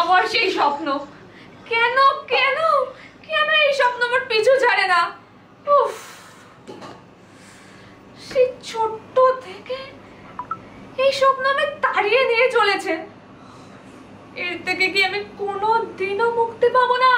আবার সেই স্বপ্ন। কেন কেন কেন এই স্বপ্ন আমার পিছু ছাড়ে না? উফ, সেই ছোট্ট থেকে এই স্বপ্ন আমি তাড়িয়ে নিয়ে চলেছে। এর থেকে কি আমি কোনোদিনও মুক্তি পাবো না?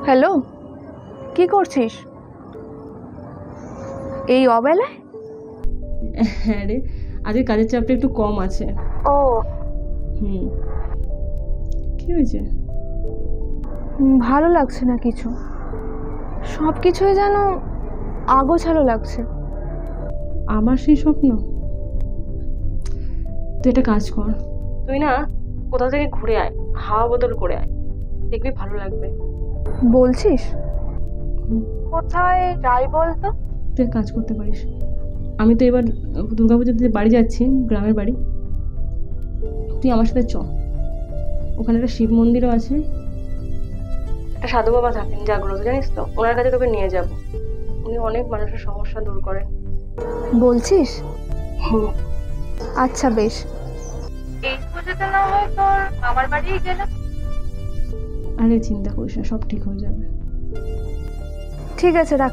হ্যালো, কি করছিস এই অবেলায়? হ্যাঁ রে, আজকে কাজের চাপটা একটু কম আছে। ও কি হয়েছে? ভালো লাগছে না কিছু, সব কিছুই যেন আগোছালো লাগছে। আমার সেই স্বপ্ন? তুই একটা কাজ কর, তুই না কোথাও থেকে ঘুরে আয়, হাওয়া বদল করে আয়, দেখবি ভালো লাগবে। বলছিস? কোথায় যাই বলতো? তুই এক কাজ করতে পারিস, আমি তো এবার দুর্গাপুজোতে বাড়ি যাচ্ছি, গ্রামের বাড়ি, তুই আমার সাথে চ। ওখানে একটা শিব মন্দিরও আছে, একটা সাধু বাবা থাকেন জাগ্রত, জানিস তো, ওনার কাছে তোকে নিয়ে যাব। উনি অনেক মানুষের সমস্যা দূর করেন। বলছিস? আচ্ছা বেশ, এই পুজোতে না হয় তোর আমার বাড়িই গেলাম। আরে চিন্তা করিস না, সব ঠিক হয়ে যাবে। ঠিক আছে, রাখ।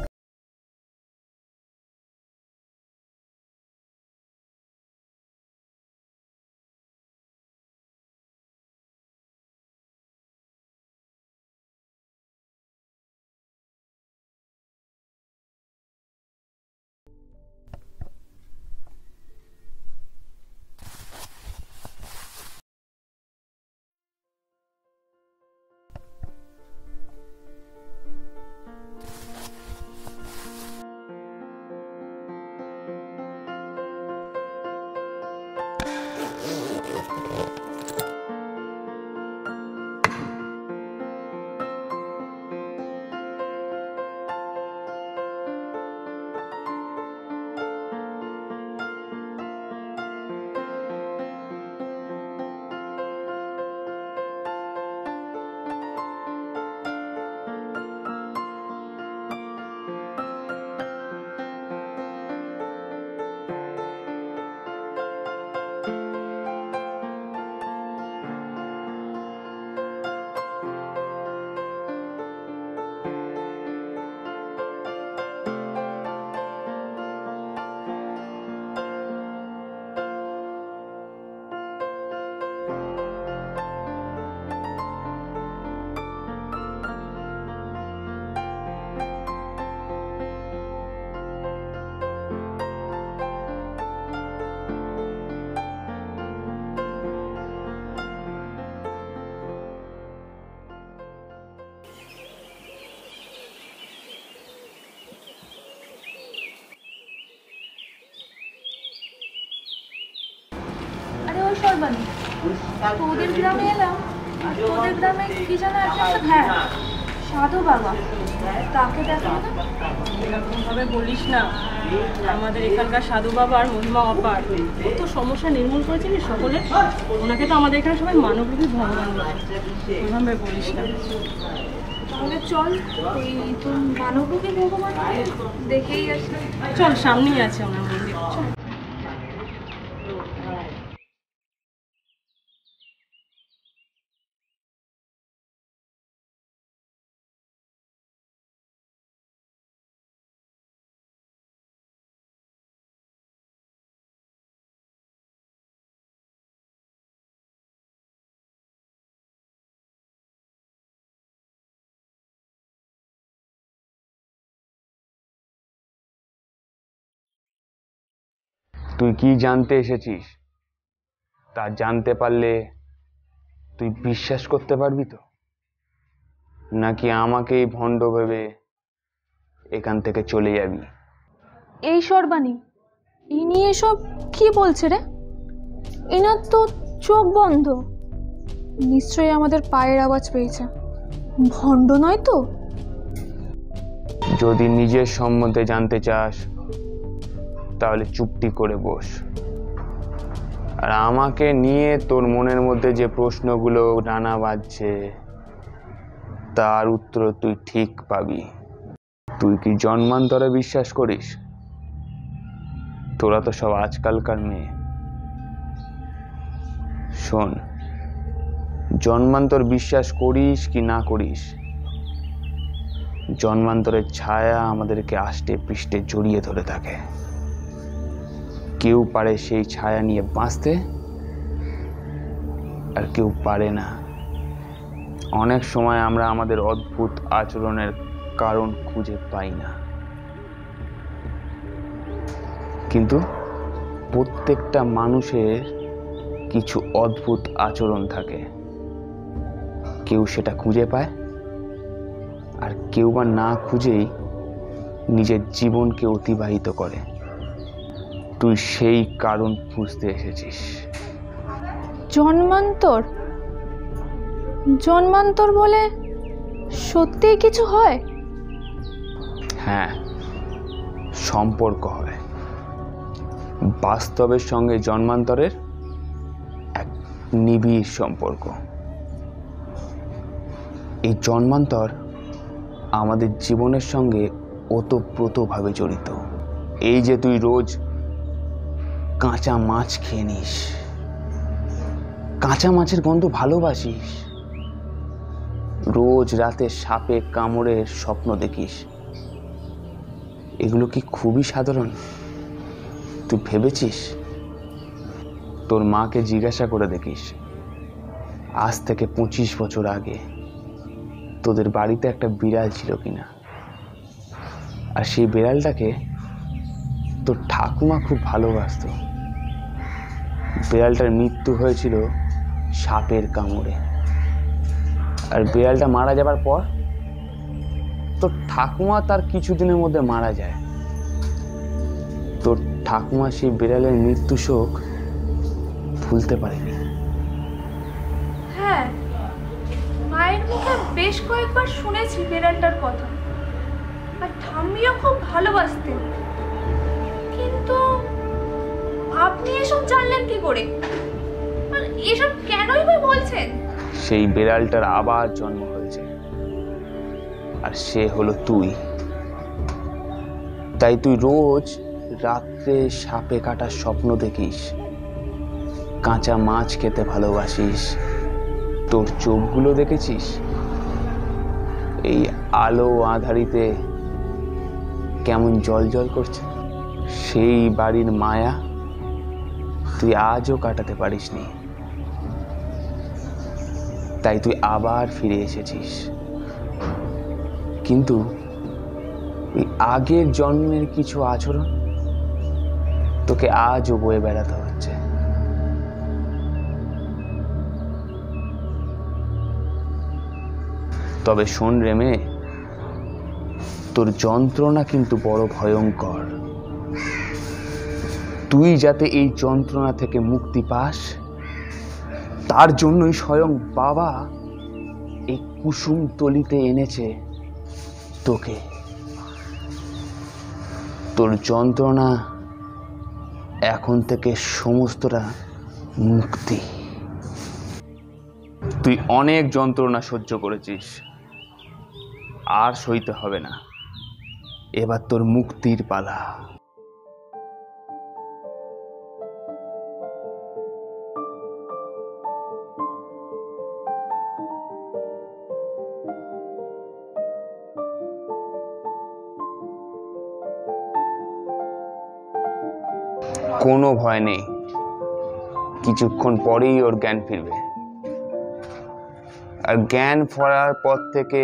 আরে ওই সর্বাণী, তোদের গ্রামে এলাম, আর তোদের গ্রামে কি যেন একটা, হ্যাঁ সাধু বাবা, তাকে দেখো না? এরকম ভাবে বলিস না, আমাদের এখানকার সাধু বাবা আর মহিমা অপার, কত সমস্যা নির্মূল করেছেন সকলে। ওনাকে তো আমাদের এখানে সবাই মানবরূপী ভগবান বলে, ওইভাবে বলিস না। তাহলে চল ওই তোর মানবরূপী ভগবান দেখেই আসি। চল, সামনেই আছে ওনার মন্দির, চল। তুই কি জানতে এসেছিস তা জানতে পারলে তুই বিশ্বাস করতে পারবি তো, নাকি আমাকেই ভণ্ড ভেবে এখান থেকে চলে যাবি? এই সর্বাণী, ইনি এসব কি বলছে রে? এনার তো চোখ বন্ধ, নিশ্চয়ই আমাদের পায়ের আওয়াজ পেয়েছে। ভণ্ড নয় তো? যদি নিজের সম্বন্ধে জানতে চাস তাহলে চুপটি করে বস, আর আমাকে নিয়ে তোর মনের মধ্যে যে প্রশ্নগুলো নানা বাজছে তার উত্তর তুই ঠিক পাবি। তুই কি জন্মান্তরে বিশ্বাস করিস? তোরা তো সব আজকালকার মেয়ে। শোন, জন্মান্তর বিশ্বাস করিস কি না করিস, জন্মান্তরের ছায়া আমাদেরকে আষ্টে পৃষ্ঠে জড়িয়ে ধরে থাকে। কেউ পারে সেই ছায়া নিয়ে বাঁচতে, আর কেউ পারে না। অনেক সময় আমরা আমাদের অদ্ভুত আচরণের কারণ খুঁজে পাই না, কিন্তু প্রত্যেকটা মানুষের কিছু অদ্ভুত আচরণ থাকে। কেউ সেটা খুঁজে পায়, আর কেউ বা না খুঁজেই নিজের জীবনকে অতিবাহিত করে। তুই সেই কারণ খুঁজতে এসেছিস। জন্মান্তর? জন্মান্তর বলে সত্যিই কিছু হয়? হ্যাঁ, সম্পর্ক হয়। বাস্তবের সঙ্গে জন্মান্তরের এক নিবিড় সম্পর্ক। এই জন্মান্তর আমাদের জীবনের সঙ্গে ওতপ্রোতভাবে জড়িত। এই যে তুই রোজ কাঁচা মাছ খেয়ে নিস, কাঁচা মাছের গন্ধ ভালোবাসিস, রোজ রাতে সাপে কামড়ের স্বপ্ন দেখিস, এগুলো কি খুবই সাধারণ? তুই ভেবেছিস? তোর মাকে জিজ্ঞাসা করে দেখিস, আজ থেকে 25 বছর আগে তোদের বাড়িতে একটা বিড়াল ছিল কিনা, আর সেই বিড়ালটাকে তোর ঠাকুমা খুব ভালোবাসতো। বিড়ালটার মৃত্যু হয়েছিল সাপের কামড়ে, আর বিড়ালটা মারা যাবার পর তোর ঠাকুমা তার কিছুদিনের মধ্যে মারা যায়। তোর ঠাকুমা সেই বিড়ালের মৃত্যু শোক ভুলতে পারেনি। হ্যাঁ, মায়ের মুখে বেশ কয়েকবার শুনেছি বিড়ালটার কথা, আর ঠাম্মিও খুব ভালোবাসতেন। কিন্তু আপনি এসব জানলেন কি করে? আর এসব কেনই বা বলছেন? সেই বিড়ালটার আবার জন্ম হয়েছে, আর সে হলো তুই। তাই তুই রোজ রাত্রে সাপে কাটার স্বপ্ন দেখিস, কাঁচা মাছ খেতে ভালোবাসিস। তোর চোখগুলো দেখেছিস এই আলো আঁধারিতে কেমন জ্বলজ্বল করছে? সেই বাড়ির মায়া তুই আজও কাটাতে পারিসনি, তাই তুই আবার ফিরে এসেছিস। কিন্তু ওই আগের জন্মের কিছু আচরণ তোকে আজও বয়ে বেড়াতে হচ্ছে। তবে শোন রে মেয়ে, তোর যন্ত্রণা কিন্তু বড় ভয়ঙ্কর। তুই যাতে এই যন্ত্রণা থেকে মুক্তি পাস তার জন্যই স্বয়ং বাবা এই কুসুম তলিতে এনেছে তোকে। তোর যন্ত্রণা এখন থেকে সমস্তটা মুক্তি। তুই অনেক যন্ত্রণা সহ্য করেছিস, আর সইতে হবে না। এবার তোর মুক্তির পালা। কোনো ভয় নেই, কিছুক্ষণ পরেই ওর জ্ঞান ফিরবে। আর জ্ঞান ফেরার পর থেকে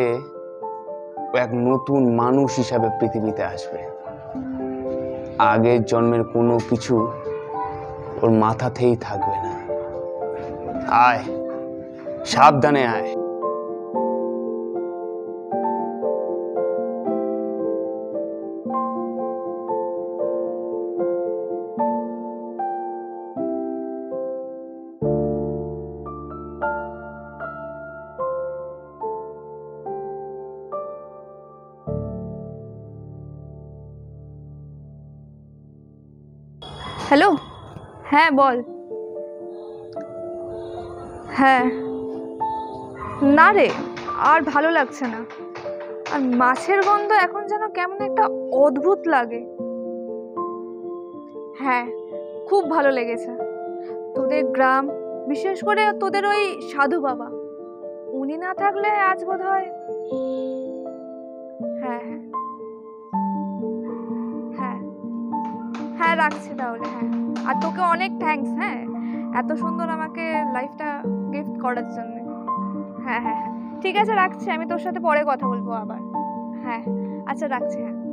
ও এক নতুন মানুষ হিসাবে পৃথিবীতে আসবে। আগের জন্মের কোনো কিছু ওর মাথাতেই থাকবে না। আয়, সাবধানে আয়। হ্যালো, হ্যাঁ বল। হ্যাঁ, না রে, আর ভালো লাগছে না। আর মাছের গন্ধ এখন যেন কেমন একটা অদ্ভুত লাগে। হ্যাঁ, খুব ভালো লেগেছে। তোদের গ্রাম, বিশেষ করে তোদের ওই সাধু বাবা, উনি না থাকলে আজ বোধহয়। হ্যাঁ হ্যাঁ হ্যাঁ হ্যাঁ, রাখছি তাহলে। হ্যাঁ, আর তোকে অনেক থ্যাঙ্কস। হ্যাঁ, এত সুন্দর আমাকে লাইফটা গিফট করার জন্য। হ্যাঁ হ্যাঁ হ্যাঁ, ঠিক আছে, রাখছি। আমি তোর সাথে পরে কথা বলবো আবার। হ্যাঁ, আচ্ছা রাখছি। হ্যাঁ।